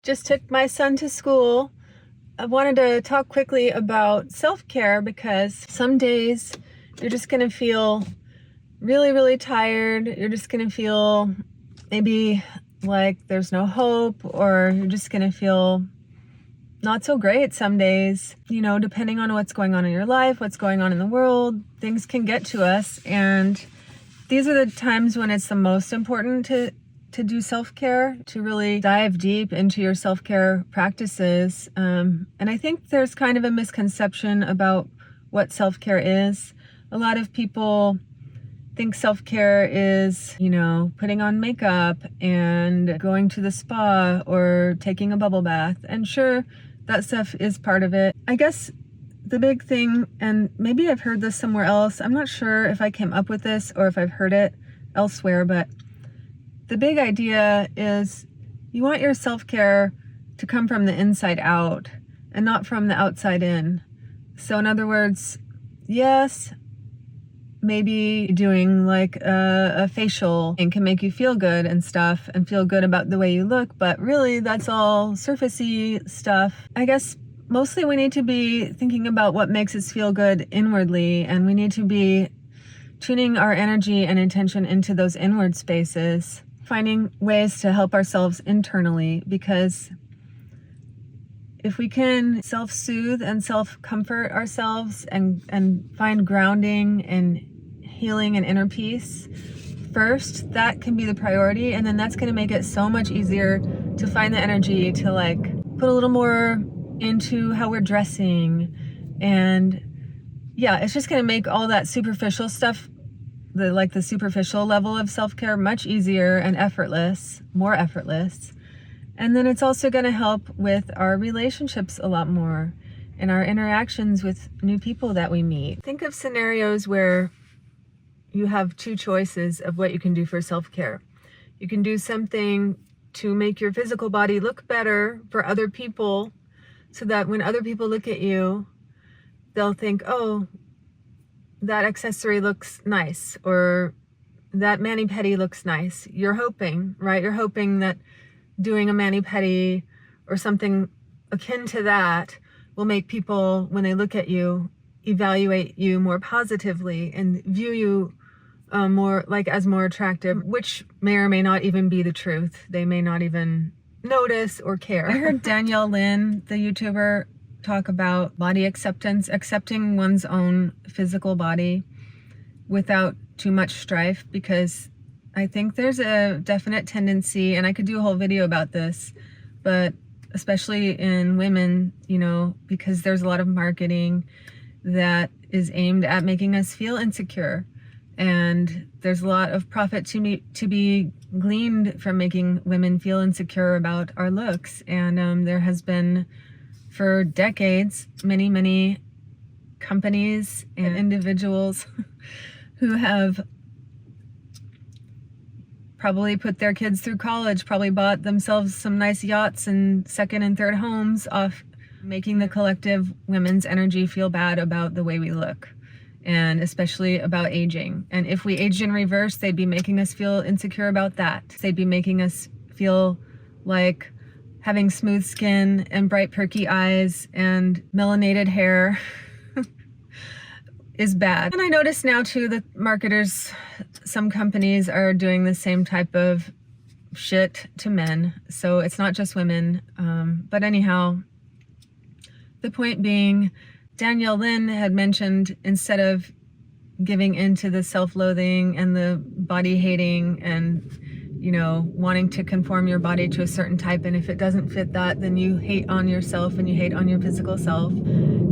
Just took my son to school. I wanted to talk quickly about self-care because some days you're just going to feel really, really tired. You're just going to feel maybe like there's no hope, or you're just going to feel not so great some days. You know, depending on what's going on in your life, what's going on in the world, things can get to us. And these are the times when it's the most important to do self-care, to really dive deep into your self-care practices. And I think there's kind of a misconception about what self-care is. A lot of people think self-care is, putting on makeup and going to the spa or taking a bubble bath. And sure, that stuff is part of it. I guess the big thing, and maybe I've heard this somewhere else, I'm not sure if I came up with this or if I've heard it elsewhere, but the big idea is you want your self-care to come from the inside out and not from the outside in. So in other words, yes, maybe doing like a facial and can make you feel good and stuff and feel good about the way you look, but really that's all surfacey stuff. I guess mostly we need to be thinking about what makes us feel good inwardly, and we need to be tuning our energy and intention into those inward spaces, finding ways to help ourselves internally, because if we can self-soothe and self-comfort ourselves and find grounding and healing and inner peace first, that can be the priority. And then that's going to make it so much easier to find the energy to like put a little more into how we're dressing. And yeah, it's just going to make all that superficial stuff, the superficial level of self-care, much easier and effortless, more effortless. And then it's also going to help with our relationships a lot more and our interactions with new people that we meet. Think of scenarios where you have two choices of what you can do for self-care. You can do something to make your physical body look better for other people, so that when other people look at you, they'll think, oh, that accessory looks nice, or that mani-pedi looks nice. You're hoping, right? You're hoping that doing a mani-pedi or something akin to that will make people, when they look at you, evaluate you more positively and view you as more attractive, which may or may not even be the truth. They may not even notice or care. I heard Danielle Lynn, the YouTuber, talk about body acceptance, accepting one's own physical body without too much strife, because I think there's a definite tendency, and I could do a whole video about this, but especially in women, because there's a lot of marketing that is aimed at making us feel insecure. And there's a lot of profit to be gleaned from making women feel insecure about our looks. And there has been, for decades, many, many companies and individuals who have probably put their kids through college, probably bought themselves some nice yachts and second and third homes off making the collective women's energy feel bad about the way we look, and especially about aging. And if we aged in reverse, they'd be making us feel insecure about that. They'd be making us feel like having smooth skin and bright perky eyes and melanated hair is bad. And I notice now too that marketers, some companies are doing the same type of shit to men. So it's not just women. But anyhow, the point being, Danielle Lynn had mentioned, instead of giving into the self-loathing and the body hating and, wanting to conform your body to a certain type, and if it doesn't fit that, then you hate on yourself and you hate on your physical self.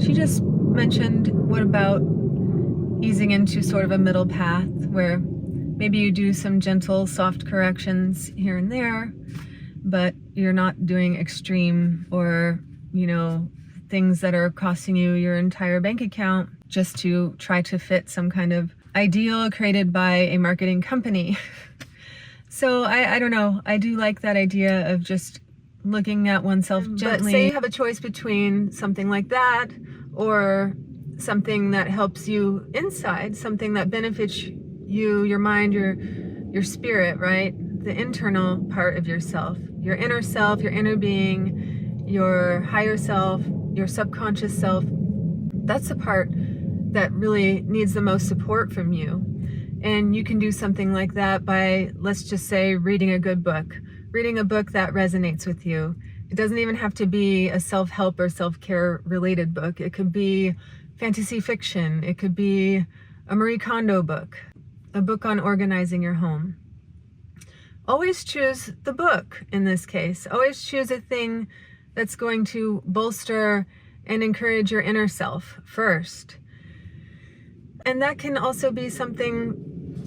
She just mentioned, what about easing into sort of a middle path where maybe you do some gentle, soft corrections here and there, but you're not doing extreme or, things that are costing you your entire bank account just to try to fit some kind of ideal created by a marketing company. So I don't know. I do like that idea of just looking at oneself gently. But say you have a choice between something like that or something that helps you inside, something that benefits you, your mind, your spirit, right? The internal part of yourself. your inner self, your inner being, your higher self, your subconscious self. That's the part that really needs the most support from you. And you can do something like that by, let's just say, reading a good book. Reading a book that resonates with you. It doesn't even have to be a self-help or self-care related book. It could be fantasy fiction. It could be a Marie Kondo book, a book on organizing your home. Always choose the book in this case. Always choose a thing that's going to bolster and encourage your inner self first. And that can also be something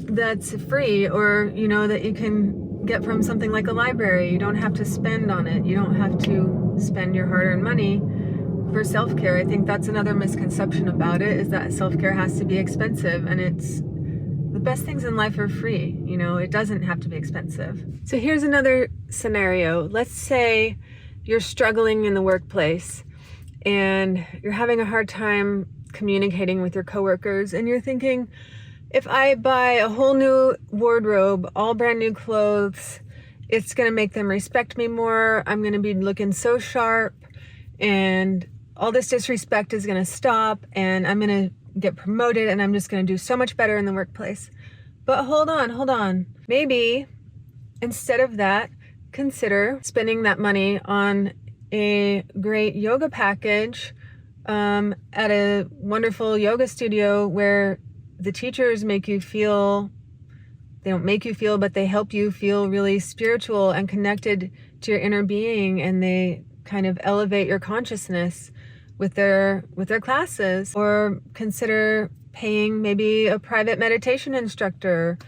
that's free, or, you know, that you can get from something like a library. You don't have to spend on it. You don't have to spend your hard-earned money for self-care. I think that's another misconception about it, is that self-care has to be expensive, and it's the best things in life are free. You know, it doesn't have to be expensive. So here's another scenario. Let's say you're struggling in the workplace and you're having a hard time communicating with your coworkers, and you're thinking, if I buy a whole new wardrobe, all brand new clothes, it's gonna make them respect me more. I'm gonna be looking so sharp, and all this disrespect is gonna stop, and I'm gonna get promoted, and I'm just gonna do so much better in the workplace. But hold on. Maybe instead of that, consider spending that money on a great yoga package at a wonderful yoga studio where the teachers make you feel, they don't make you feel, but they help you feel really spiritual and connected to your inner being, and they kind of elevate your consciousness with their classes. Or consider paying maybe a private meditation instructor,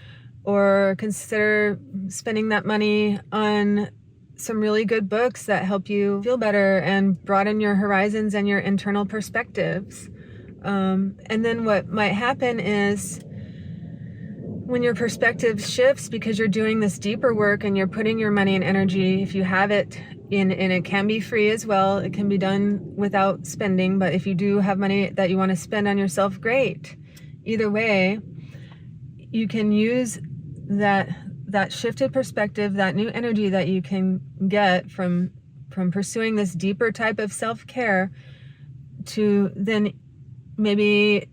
or consider spending that money on some really good books that help you feel better and broaden your horizons and your internal perspectives. And then what might happen is, when your perspective shifts because you're doing this deeper work and you're putting your money and energy, if you have it in, and it can be free as well, it can be done without spending, but if you do have money that you want to spend on yourself, great. Either way, you can use that shifted perspective, that new energy that you can get from pursuing this deeper type of self-care, to then maybe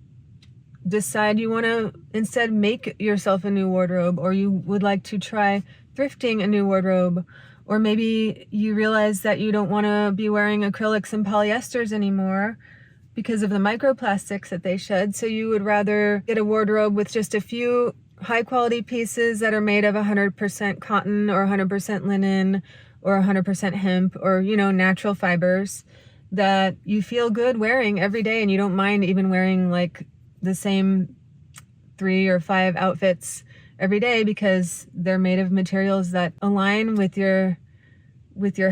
decide you want to instead make yourself a new wardrobe, or you would like to try thrifting a new wardrobe, or maybe you realize that you don't want to be wearing acrylics and polyesters anymore because of the microplastics that they shed, so you would rather get a wardrobe with just a few high quality pieces that are made of 100% cotton or 100% linen or 100% hemp, or, you know, natural fibers that you feel good wearing every day, and you don't mind even wearing like the same 3 or 5 outfits every day because they're made of materials that align with your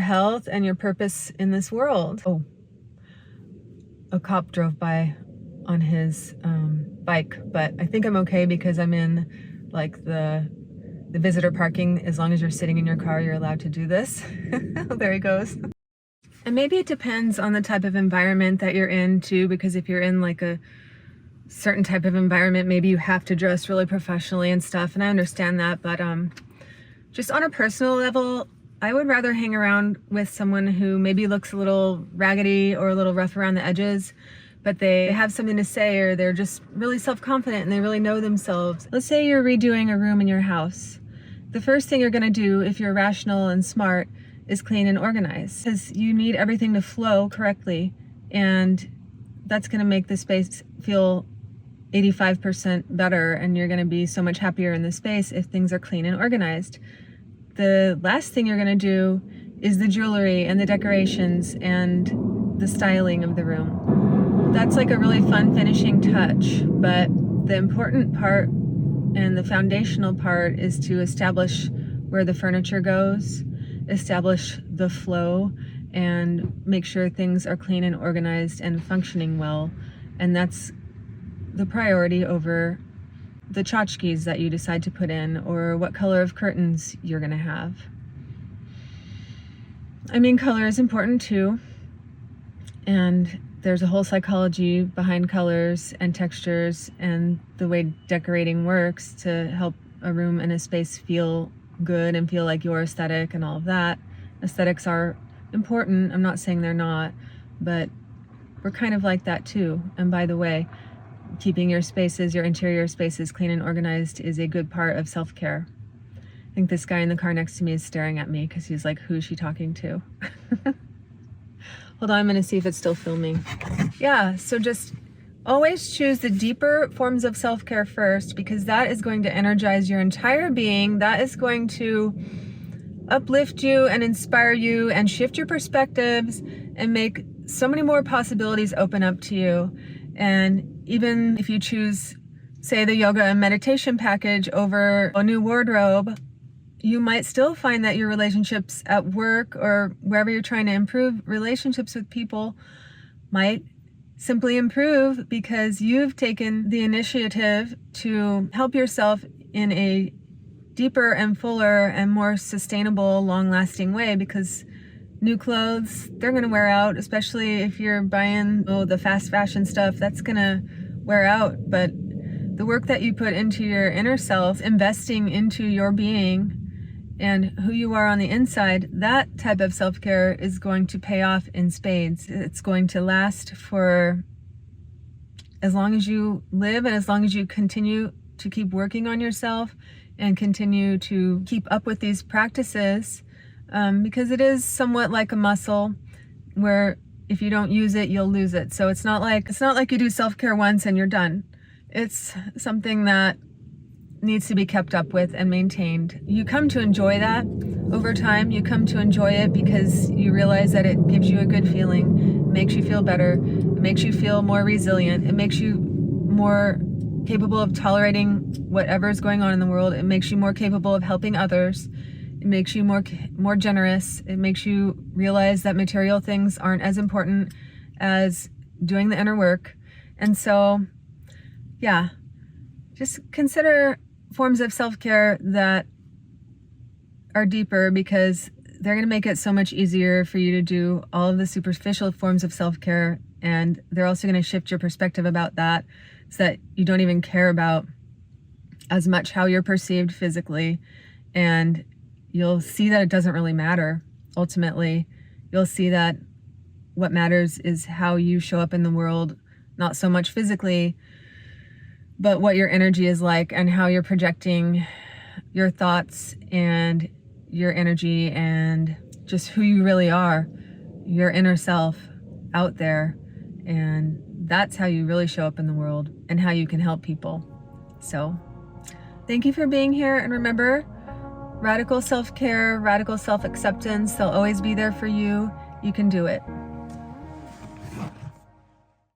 health and your purpose in this world. Oh, a cop drove by on his bike, but I think I'm okay because I'm in like the visitor parking. As long as you're sitting in your car, you're allowed to do this. There he goes. And maybe it depends on the type of environment that you're in too, because if you're in like a certain type of environment, maybe you have to dress really professionally and stuff, and I understand that, but just on a personal level, I would rather hang around with someone who maybe looks a little raggedy or a little rough around the edges, but they have something to say, or they're just really self-confident and they really know themselves. Let's say you're redoing a room in your house. The first thing you're gonna do, if you're rational and smart, is clean and organize, because you need everything to flow correctly, and that's gonna make the space feel 85% better, and you're gonna be so much happier in the space if things are clean and organized. The last thing you're gonna do is the jewelry and the decorations and the styling of the room. That's like a really fun finishing touch, but the important part and the foundational part is to establish where the furniture goes, establish the flow, and make sure things are clean and organized and functioning well. And that's the priority over the tchotchkes that you decide to put in, or what color of curtains you're gonna have. I mean, color is important too, and there's a whole psychology behind colors and textures and the way decorating works to help a room and a space feel good and feel like your aesthetic and all of that. aesthetics are important. I'm not saying they're not, but we're kind of like that too. And by the way, keeping your spaces, your interior spaces clean and organized is a good part of self-care. I think this guy in the car next to me is staring at me because he's like, who is she talking to? Hold on, I'm gonna see if it's still filming. Yeah, so just always choose the deeper forms of self-care first, because that is going to energize your entire being. That is going to uplift you and inspire you and shift your perspectives and make so many more possibilities open up to you. And even if you choose, say, the yoga and meditation package over a new wardrobe, you might still find that your relationships at work or wherever you're trying to improve relationships with people might simply improve because you've taken the initiative to help yourself in a deeper and fuller and more sustainable, long-lasting way. Because new clothes, they're gonna wear out, especially if you're buying the fast fashion stuff, that's gonna wear out. But the work that you put into your inner self, investing into your being and who you are on the inside, that type of self-care is going to pay off in spades. It's going to last for as long as you live and as long as you continue to keep working on yourself and continue to keep up with these practices, because it is somewhat like a muscle where if you don't use it, you'll lose it. So it's not like you do self-care once and you're done. It's something that needs to be kept up with and maintained. You come to enjoy that over time. You come to enjoy it because you realize that it gives you a good feeling. It makes you feel better. It makes you feel more resilient. It makes you more capable of tolerating whatever's going on in the world. It makes you more capable of helping others. It makes you more generous. It makes you realize that material things aren't as important as doing the inner work. And so, yeah, just consider forms of self-care that are deeper, because they're going to make it so much easier for you to do all of the superficial forms of self-care, and they're also going to shift your perspective about that so that you don't even care about as much how you're perceived physically, and you'll see that it doesn't really matter. Ultimately, you'll see that what matters is how you show up in the world, not so much physically, but what your energy is like and how you're projecting your thoughts and your energy and just who you really are, your inner self out there. And that's how you really show up in the world and how you can help people. So thank you for being here. And remember, radical self-care, radical self-acceptance, they'll always be there for you. You can do it.